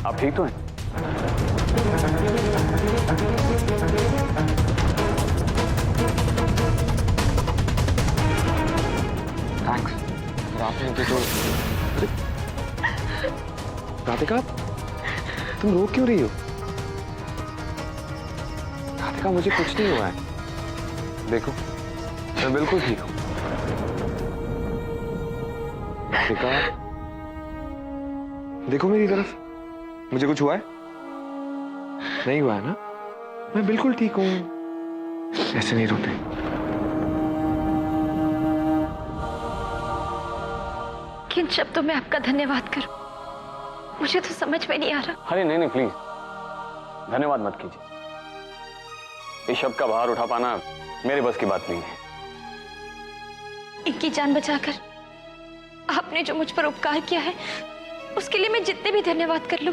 आप ठीक तो हैं? थैंक्स। आपने इनके तो राधिका, तुम रो क्यों रही हो? राधिका, मुझे कुछ नहीं हुआ है। देखो, मैं बिल्कुल ठीक हूं। राधिका, देखो मेरी तरफ। मुझे कुछ हुआ है? नहीं हुआ है ना? मैं बिल्कुल ठीक हूं। ऐसे नहीं रोते। किन शब्दों में आपका धन्यवाद करूं? मुझे तो समझ में नहीं आ रहा। अरे नहीं नहीं, प्लीज धन्यवाद मत कीजिए। इस शब्द का भार उठा पाना मेरे बस की बात नहीं है। इनकी जान बचाकर आपने जो मुझ पर उपकार किया है, उसके लिए मैं जितने भी धन्यवाद कर लूं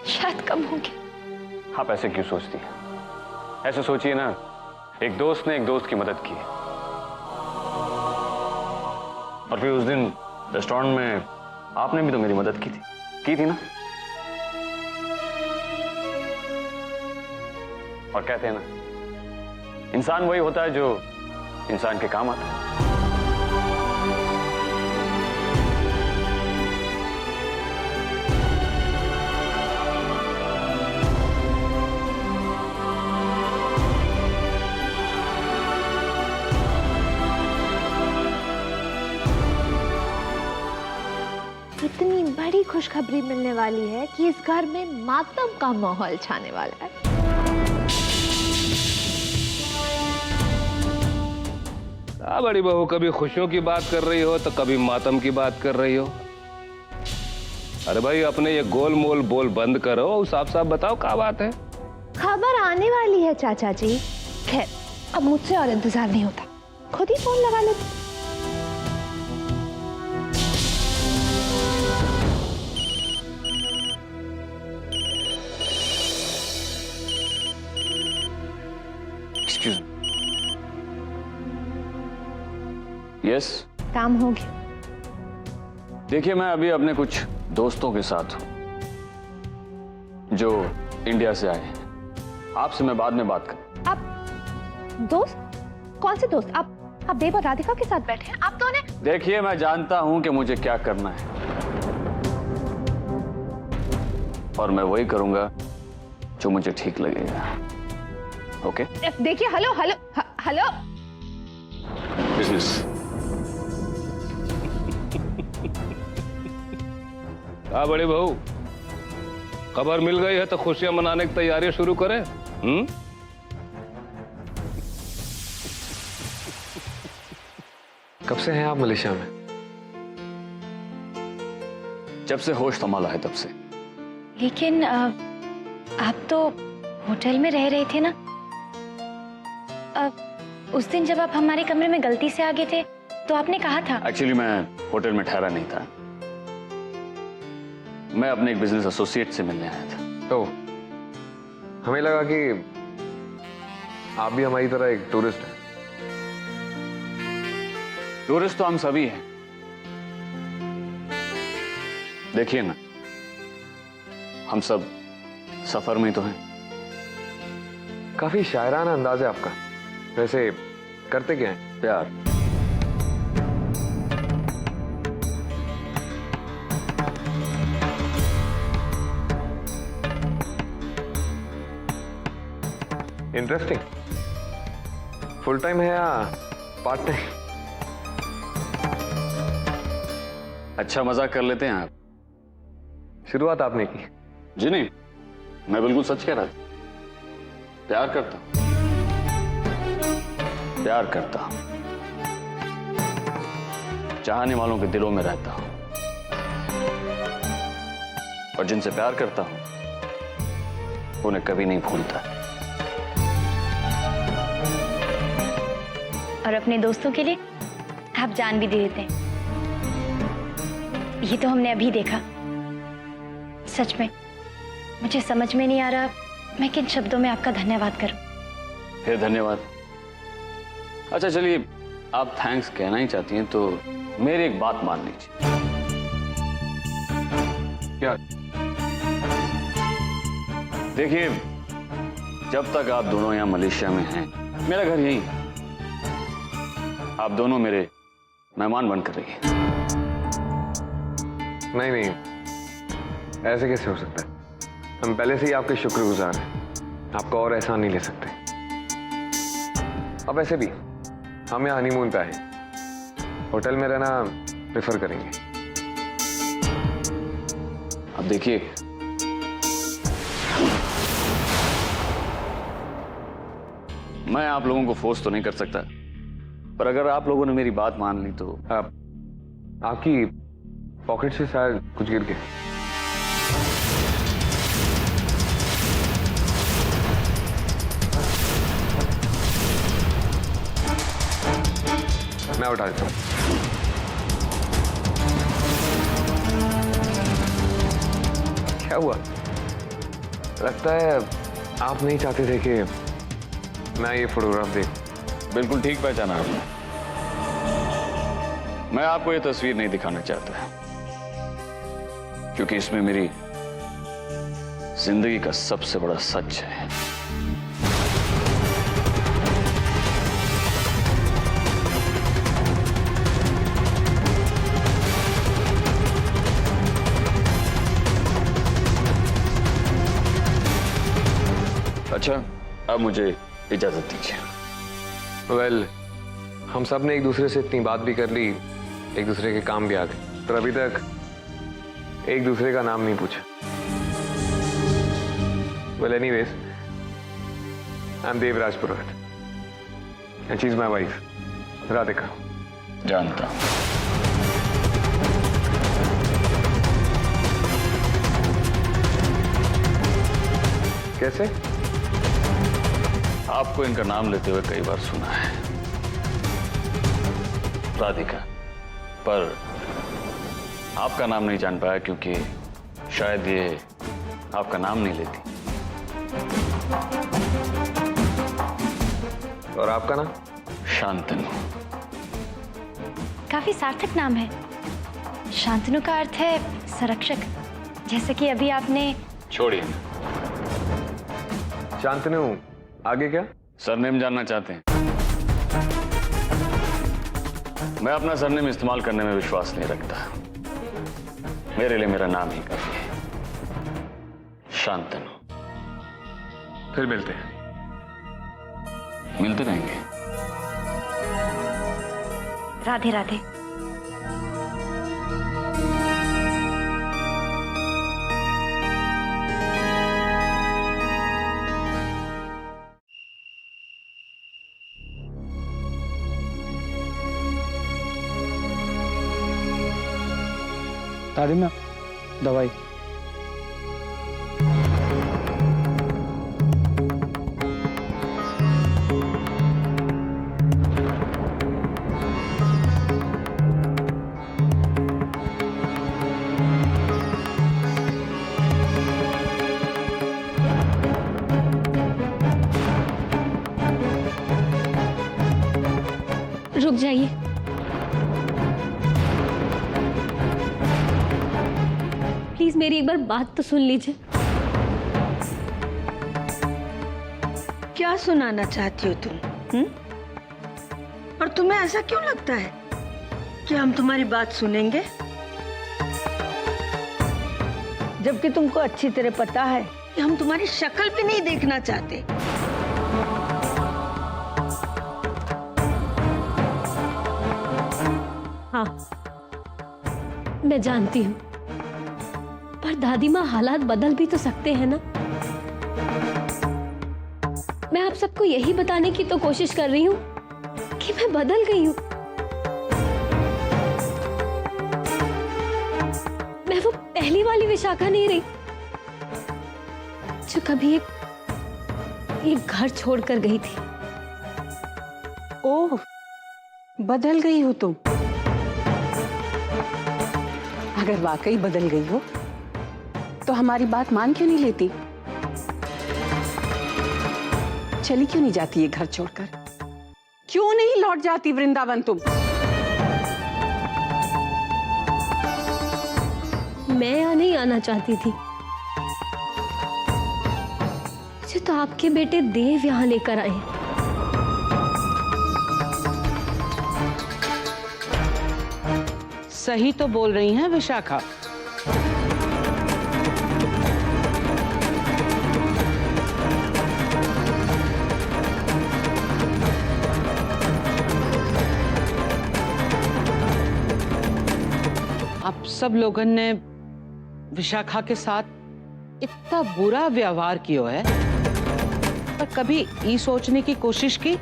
शायद कम होंगे। आप ऐसे क्यों सोचती हैं? ऐसे सोचिए ना, एक दोस्त ने एक दोस्त की मदद की और फिर उस दिन रेस्टोरेंट में आपने भी तो मेरी मदद की थी ना? और कहते हैं ना, इंसान वही होता है जो इंसान के काम आता है। इतनी बड़ी खुशखबरी मिलने वाली है कि इस घर में मातम का माहौल छाने वाला है। बड़ी बहू, कभी खुशियों की बात कर रही हो तो कभी मातम की बात कर रही हो। अरे भाई, अपने ये गोल मोल बोल बंद करो, साफ साफ बताओ क्या बात है। खबर आने वाली है चाचा जी। खैर, अब मुझसे और इंतजार नहीं होता, खुद ही फोन लगा लेते। Excuse me. यस। काम हो गया। देखिए, मैं अभी अपने कुछ दोस्तों के साथ हूं जो इंडिया से आए हैं। आपसे मैं बाद में बात करूं। आप दोस्त? कौन से दोस्त? आप देव और राधिका के साथ बैठे हैं? आप तो उन्हें... देखिए, मैं जानता हूं कि मुझे क्या करना है और मैं वही करूंगा जो मुझे ठीक लगेगा। ओके? देखिए, हेलो हेलो हेलो। बिजनेस। हाँ बड़ी बहू, खबर मिल गई है तो खुशियां मनाने की तैयारियां शुरू करें। कब से हैं आप मलेशिया में? जब से होश संभाला है तब से। लेकिन आप तो होटल में रह रहे थे ना? उस दिन जब आप हमारे कमरे में गलती से आ गए थे तो आपने कहा था। एक्चुअली मैं होटल में ठहरा नहीं था, मैं अपने एक बिजनेस एसोसिएट से मिलने आया था। तो हमें लगा कि आप भी हमारी तरह एक टूरिस्ट हैं। टूरिस्ट तो हम सभी हैं। देखिए ना, हम सब सफर में तो हैं। काफी शायराना अंदाज है आपका। वैसे करते क्या हैं? प्यार। इंटरेस्टिंग। फुल टाइम है या पार्ट टाइम? अच्छा मजाक कर लेते हैं आप। शुरुआत आपने की। जी नहीं, मैं बिल्कुल सच कह रहा था। प्यार करता हूं, प्यार करता हूं, चाहने वालों के दिलों में रहता हूं और जिनसे प्यार करता हूं उन्हें कभी नहीं भूलता। और अपने दोस्तों के लिए आप जान भी दे देते हैं। ये तो हमने अभी देखा। सच में मुझे समझ में नहीं आ रहा मैं किन शब्दों में आपका धन्यवाद करूं। फिर धन्यवाद। अच्छा चलिए, आप थैंक्स कहना ही चाहती हैं तो मेरी एक बात मान लीजिए। क्या? देखिए, जब तक आप दोनों यहाँ मलेशिया में हैं, मेरा घर यही है। आप दोनों मेरे मेहमान बनकर रहिए। नहीं नहीं, ऐसे कैसे हो सकता है? हम पहले से ही आपके शुक्रगुजार हैं, आपका और एहसान नहीं ले सकते। अब ऐसे भी हम यहाँ हनीमून पे आए, होटल में रहना प्रेफर करेंगे। अब देखिए, मैं आप लोगों को फोर्स तो नहीं कर सकता, पर अगर आप लोगों ने मेरी बात मान ली तो आपकी पॉकेट से शायद कुछ गिर गया। मैं उठा देता हूँ। क्या हुआ? लगता है आप नहीं चाहते थे कि मैं ये फोटोग्राफ देखूं। बिल्कुल ठीक पहचाना आपने। मैं आपको ये तस्वीर नहीं दिखाना चाहता क्योंकि इसमें मेरी जिंदगी का सबसे बड़ा सच है। अच्छा, अब मुझे इजाजत दीजिए। वेल, हम सब ने एक दूसरे से इतनी बात भी कर ली, एक दूसरे के काम भी आ गए, पर अभी तक एक दूसरे का नाम नहीं पूछा। Well anyways, I am Devraj Purohit and she is my wife Radhika. जानता हूं। कैसे? आपको इनका नाम लेते हुए कई बार सुना है, राधिका, पर आपका नाम नहीं जान पाया क्योंकि शायद ये आपका नाम नहीं लेती। और आपका नाम? शांतनु। काफी सार्थक नाम है। शांतनु का अर्थ है संरक्षक, जैसे कि अभी आपने। छोड़िए, शांतनु, आगे क्या? सरनेम जानना चाहते हैं? मैं अपना सरनेम इस्तेमाल करने में विश्वास नहीं रखता। मेरे लिए मेरा नाम ही काफी है, शांतनु। फिर मिलते हैं। मिलते रहेंगे। राधे राधे। दादी माँ, दवाई। रुक जाइए। प्लीज मेरी एक बार बात तो सुन लीजिए। क्या सुनाना चाहती हो तुम? और तुम्हें ऐसा क्यों लगता है कि हम तुम्हारी बात सुनेंगे, जबकि तुमको अच्छी तरह पता है कि हम तुम्हारी शक्ल भी नहीं देखना चाहते। हाँ, मैं जानती हूँ, पर दादी माँ हालात बदल भी तो सकते हैं ना। मैं आप सबको यही बताने की तो कोशिश कर रही हूँ कि मैं बदल गई हूँ। मैं वो पहली वाली विशाखा नहीं रही जो कभी एक घर छोड़कर गई थी। ओह, बदल गई हो तुम। अगर वाकई बदल गई हो तो हमारी बात मान क्यों नहीं लेती? चली क्यों नहीं जाती ये घर छोड़कर? क्यों नहीं लौट जाती वृंदावन तुम? मैं यहाँ नहीं आना चाहती थी, मुझे तो आपके बेटे देव यहाँ लेकर आए। सही तो बोल रही हैं विशाखा। आप सब लोगों ने विशाखा के साथ इतना बुरा व्यवहार किया है, पर कभी ये सोचने की कोशिश की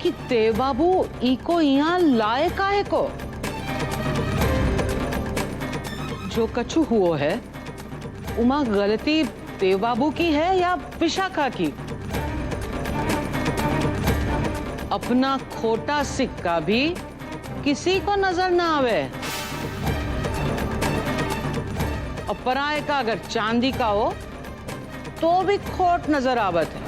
कि देव बाबू ई को यहाँ लाए काहे को? जो कछु हुआ है उमा गलती देव बाबू की है या विशाखा की? अपना खोटा सिक्का भी किसी को नजर ना आवे, और पराये का अगर चांदी का हो तो भी खोट नजर आवत है।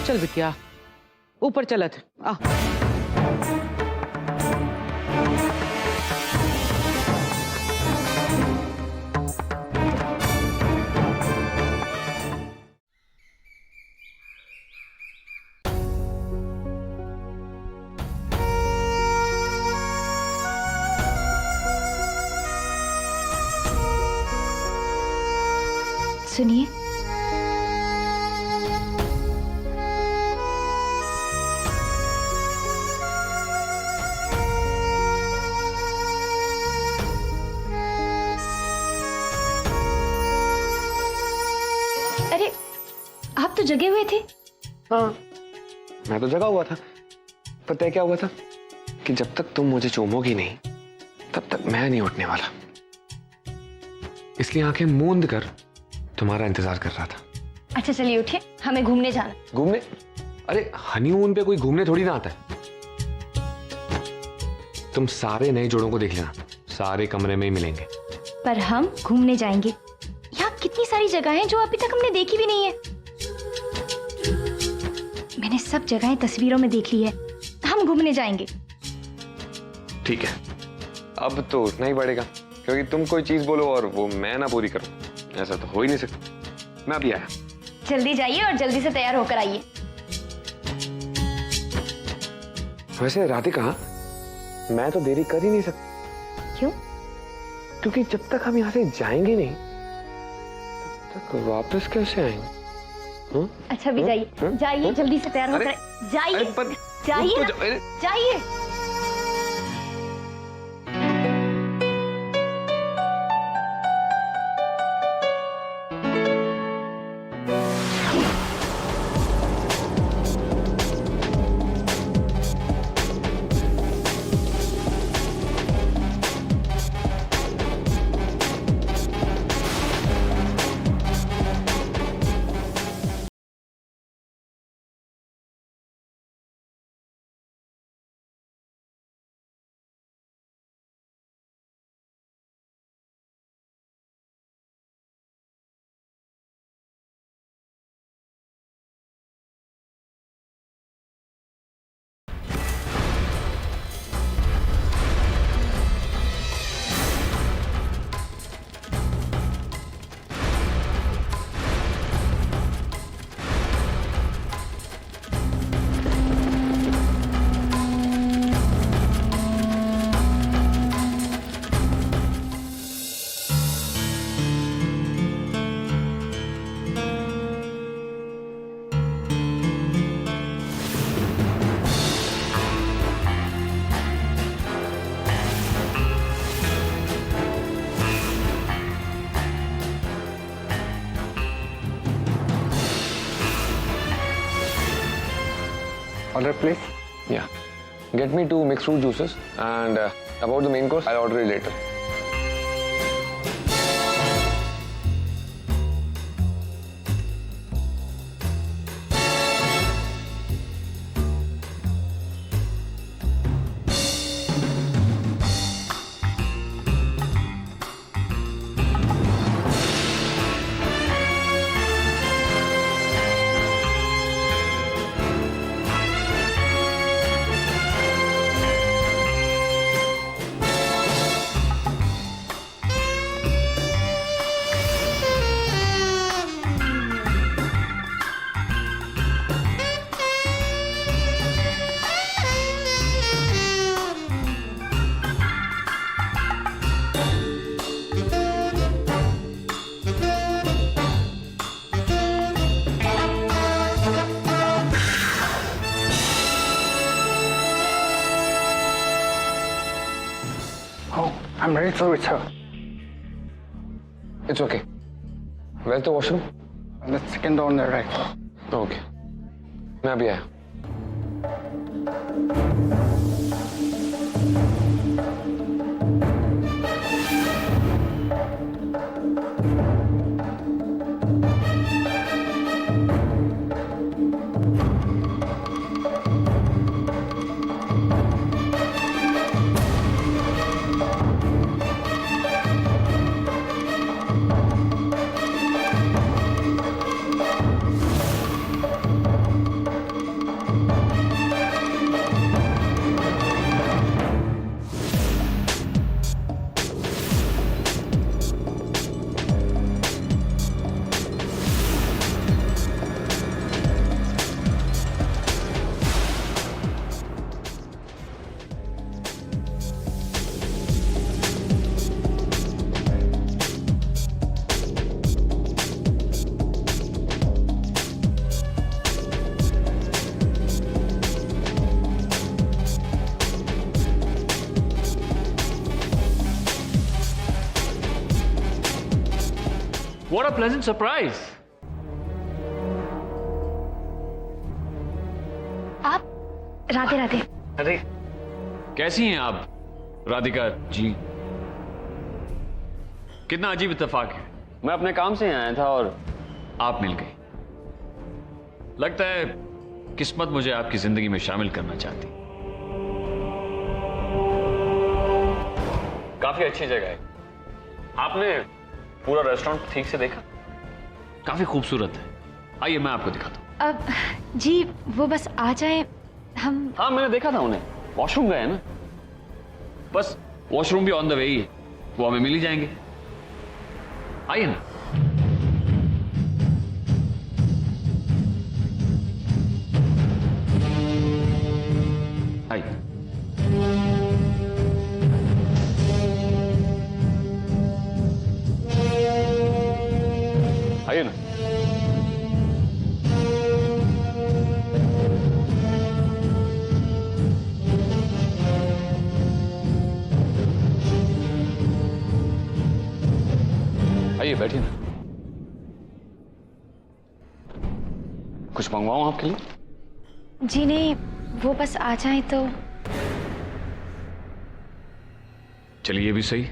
चल विद्या, ऊपर चलत आ। सुनिए, अरे आप तो जगे हुए थे। हाँ, मैं तो जगा हुआ था। पता है क्या हुआ था? कि जब तक तुम मुझे चूमोगी नहीं तब तक मैं नहीं उठने वाला, इसलिए आंखें मूंद कर तुम्हारा इंतजार कर रहा था। अच्छा चलिए उठिए, हमें घूमने जाना। घूमने? अरे हनीमून पे कोई घूमने थोड़ी ना आता है। तुम सारे नए जोड़ों को देख लेना, सारे कमरे में ही मिलेंगे। पर हम घूमने जाएंगे। यहाँ कितनी सारी जगह हैं जो अभी तक हमने देखी भी नहीं है। मैंने सब जगहें तस्वीरों में देख ली है। हम घूमने जाएंगे। ठीक है, अब तो उठना ही पड़ेगा, क्योंकि तुम कोई चीज बोलो और वो मैं ना पूरी करूं, ऐसा तो हो ही नहीं सकता। मैं अभी आया। जल्दी जाइए और जल्दी से तैयार होकर आइए। वैसे राधिका, मैं तो देरी कर ही नहीं सकता। क्यों? क्योंकि जब तक हम यहाँ से जाएंगे नहीं तब तक वापस कैसे आएंगे? अच्छा भी जाइए, जाइए जल्दी से तैयार होकर जाइए, जाइए, जाइए। Order please. Yeah. Get me 2 mixed fruit juices and about the main course, I'll order it later. I'm ready to return. It's okay. Where's the washroom? The second door on the right. Okay. मैं अभी आया. What a pleasant surprise! आप राधे राधे। अरे कैसी हैं आप राधिका जी? कितना अजीब इत्तेफाक है। मैं अपने काम से आया था और आप मिल गई। लगता है किस्मत मुझे आपकी जिंदगी में शामिल करना चाहती। काफी अच्छी जगह है। आपने पूरा रेस्टोरेंट ठीक से देखा? काफी खूबसूरत है। आइए मैं आपको दिखाता हूं। अब जी वो बस आ जाए हम। हाँ मैंने देखा था उन्हें, वॉशरूम गए ना। बस वॉशरूम भी ऑन द वे ही है, वो हमें मिल ही जाएंगे। आइए ना। आइए। आइए ना। आइए बैठिए ना। कुछ मंगवाऊं आपके लिए? जी नहीं, वो बस आ जाए तो। चलिए ये भी सही।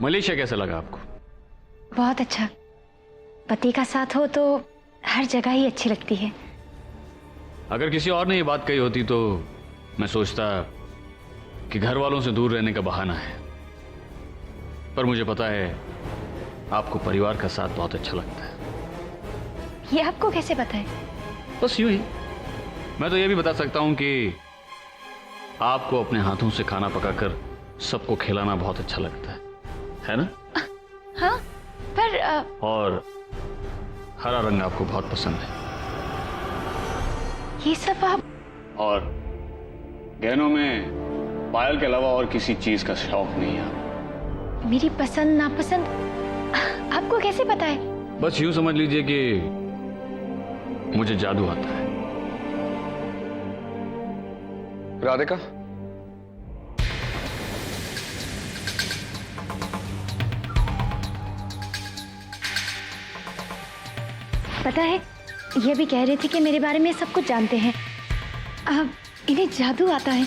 मलेशिया कैसा लगा आपको? बहुत अच्छा। पति का साथ हो तो हर जगह ही अच्छी लगती है। अगर किसी और ने ये बात कही होती तो मैं सोचता कि घर वालों से दूर रहने का बहाना है, पर मुझे पता है आपको परिवार का साथ बहुत अच्छा लगता है। ये आपको कैसे पता है? बस यूं ही। मैं तो ये भी बता सकता हूं कि आपको अपने हाथों से खाना पकाकर सबको खिलाना बहुत अच्छा लगता है ना? हाँ पर और हरा रंग आपको बहुत पसंद है। ये सब आप। और गहनों में पायल के अलावा और किसी चीज का शौक नहीं है। मेरी पसंद नापसंद आपको कैसे पता है? बस यूं समझ लीजिए कि मुझे जादू आता है। राधिका, पता है ये भी कह रहे थे कि मेरे बारे में सब कुछ जानते हैं। इन्हें जादू आता है।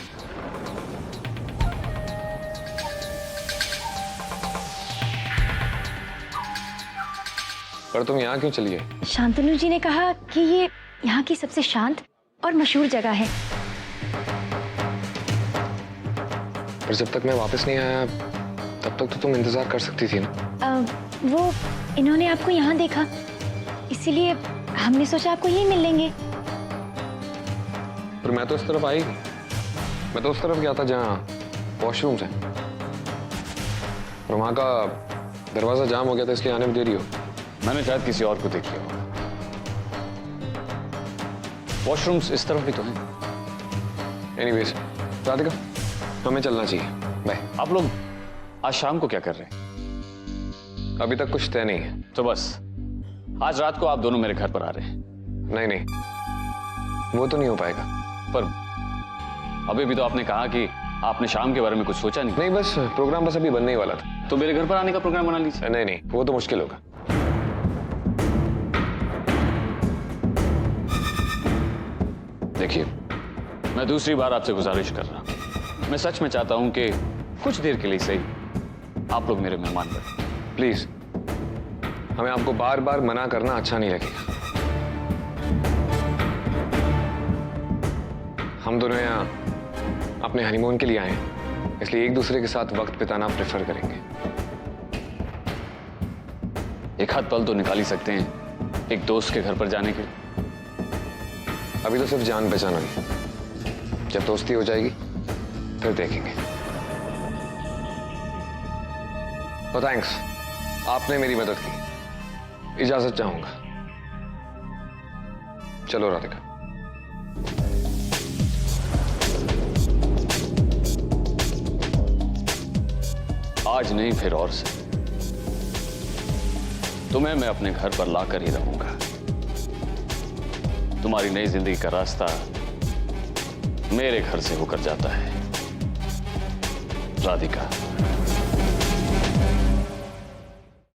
पर तुम यहाँ क्यों चली गई? शांतनु जी ने कहा कि ये यहाँ की सबसे शांत और मशहूर जगह है। पर जब तक मैं वापस नहीं आया तब तक तो तुम इंतजार कर सकती थी ना। वो इन्होंने आपको यहाँ देखा, इसीलिए हमने सोचा आपको यहीं मिल लेंगे। पर मैं तो इस तरफ आई, मैं तो उस तरफ गया था जहाँ वॉशरूम्स हैं। और वहाँ का दरवाजा जाम हो गया था, इसलिए आने में देरी हो। मैंने शायद किसी और को देख लिया होगा। वॉशरूम्स इस तरफ भी तो हैं। एनीवेज, राधिका हमें चलना चाहिए। बाय। आप लोग आज शाम को क्या कर रहे हैं? अभी तक कुछ तय नहीं है। तो बस आज रात को आप दोनों मेरे घर पर आ रहे हैं? नहीं नहीं, वो तो नहीं हो पाएगा। पर अभी भी तो आपने कहा कि आपने शाम के बारे में कुछ सोचा नहीं? नहीं, बस प्रोग्राम बस अभी बनने ही वाला था। तो मेरे घर पर आने का प्रोग्राम बना लीजिए। नहीं नहीं, वो तो मुश्किल होगा। देखिए, मैं दूसरी बार आपसे गुजारिश कर रहा हूं। मैं सच में चाहता हूं कि कुछ देर के लिए सही आप लोग मेरे मेहमान बने। प्लीज, हमें आपको बार बार मना करना अच्छा नहीं लगेगा। हम दोनों यहाँ अपने हनीमून के लिए आए हैं, इसलिए एक दूसरे के साथ वक्त बिताना प्रेफर करेंगे। एक हाथ पल तो निकाल ही सकते हैं एक दोस्त के घर पर जाने के लिए। अभी तो सिर्फ जान पहचान हुई, जब दोस्ती हो जाएगी फिर देखेंगे। तो थैंक्स, आपने मेरी मदद की। इजाजत चाहूंगा। चलो राधिका। आज नहीं फिर और से तुम्हें मैं अपने घर पर लाकर ही रहूंगा। तुम्हारी नई जिंदगी का रास्ता मेरे घर से होकर जाता है राधिका।